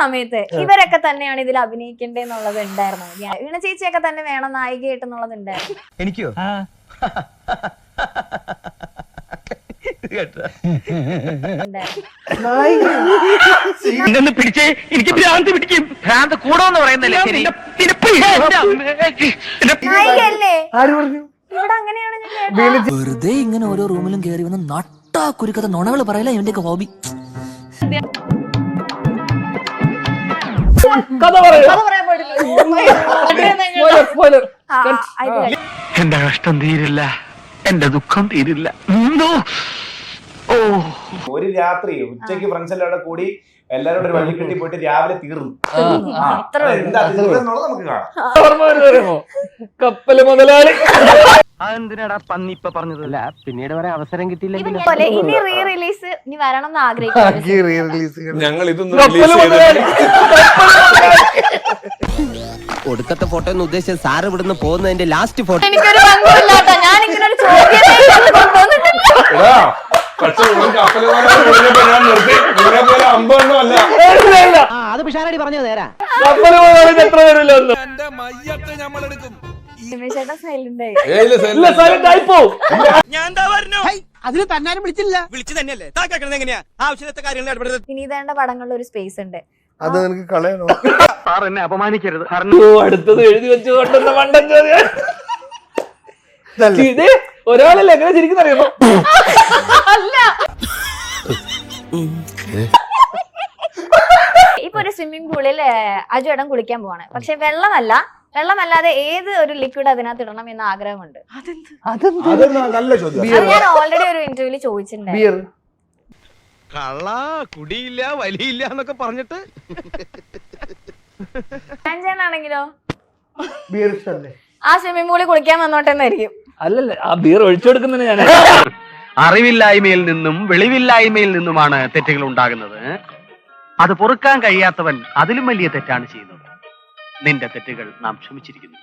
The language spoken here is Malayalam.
സമയത്ത് ഇവരൊക്കെ തന്നെയാണ് ഇതിൽ അഭിനയിക്കേണ്ടതെന്നുള്ളത് ഉണ്ടായിരുന്നു. വീണ ചേച്ചിയൊക്കെ തന്നെ വേണം നായികയായിട്ടെന്നുള്ളത് ഉണ്ടായിരുന്നു. എനിക്കോ? പിടിച്ചേ, എനിക്ക് ഭ്രാന്ത് പിടിക്കും. ഭ്രാന്ത് കൂടോന്ന് പറയുന്നല്ലേ ശരി. നായികയല്ലേ? ആര് പറഞ്ഞു? ഇവിടെ അങ്ങനെയാണ് ഞാൻ കേട്ടത്. വെറുതെ ഇങ്ങനെ ഓരോ റൂമിലും കയറി വന്ന് നട്ടാ കുരുക്കഥ നുണകൾ പറയല ഇവന്റെയൊക്കെ ഹോബി. കഥ പറയാ. അത് പറയാൻ പാടില്ല. എന്റെ കഷ്ടം തീരില്ല, എന്റെ ദുഃഖം തീരില്ല. ഒരു രാത്രി ഉച്ചയ്ക്ക് ഫ്രണ്ട്സ് എല്ലാവരും കൂടി എല്ലാവരും ഒരു വള്ളി കെട്ടി പോയിട്ട് രാവിലെ തീർന്നു. എന്താ നമുക്ക് കാണാം. കപ്പല് മുതലാളി അതെന്തിനാടാ പന്നി ഇപ്പൊ പറഞ്ഞതല്ല, പിന്നീട് വരെ അവസരം കിട്ടിയില്ലെങ്കിൽ ഇനി റീ റിലീസ് ഇനി വരണം എന്ന് ആഗ്രഹിക്കുന്നു. ഞങ്ങൾ ഇതൊന്നും ഒടുക്കത്തെ ഫോട്ടോ എന്ന് ഉദ്ദേശിച്ചത് സാറ് ഇവിടുന്ന് പോകുന്നതിന്റെ ലാസ്റ്റ് ഫോട്ടോ. എനിക്കൊരു പങ്കുമില്ലാട്ടോ, ഞാൻ ഇങ്ങനെ ഒരു ചോദ്യം അത് പിഷാരടി പറഞ്ഞത് നേരാ. കപ്പല് മുതലാളി എത്ര പേരില്ല? സൈലന്റ് ആയി. അതിന് തന്നാരും വിളിച്ചില്ല. വിനീതയുടെ പടങ്ങളിൽ ഒരു സ്പേസ് ഉണ്ട്. അത് എനിക്ക് കളയണോ? സാർ എന്നെ അപമാനിക്കരുത്. അടുത്തത് എഴുതി വെച്ച് കൊണ്ടുവന്ന മണ്ടൻ ചോദ്യം. ഇത് ഒരാളല്ലേ എങ്ങനെ ശരിക്കും അറിയുമോ? ഇപ്പൊ ഒരു സ്വിമ്മിംഗ് പൂളിൽ അജുവേട്ടൻ കുളിക്കാൻ പോവാണ്. പക്ഷെ വെള്ളമല്ലാതെ ഏത് ഒരു ലിക്വിഡ് അതിനകത്ത് ഇടണം എന്ന ആഗ്രഹമുണ്ട്. നല്ല ചോദ്യം. അത് ഞാൻ ഓൾറെഡി ഒരു ഇന്റർവ്യൂല് ചോദിച്ചിട്ടുണ്ടായിരുന്നു. കള്ള കുടിയില്ല വലിയില്ല എന്നൊക്കെ പറഞ്ഞിട്ട് ആണെങ്കിലോ ബിയർ ഇഷ്ടല്ലേ? ആ സ്വിമ്മിംഗ് പൂളിൽ കുളിക്കാൻ വന്നോട്ടെന്നായിരിക്കും. അല്ലല്ല, ആ ബിയർ ഒഴിച്ചു കൊടുക്കുന്ന ഞാൻ. അറിവില്ലായ്മയിൽ നിന്നും വെളിവില്ലായ്മയിൽ നിന്നുമാണ് തെറ്റുകൾ ഉണ്ടാകുന്നത്. അത് പൊറുക്കാൻ കഴിയാത്തവൻ അതിലും വലിയ തെറ്റാണ് ചെയ്യുന്നത്. നിന്റെ തെറ്റുകൾ നാം ക്ഷമിച്ചിരിക്കുന്നു.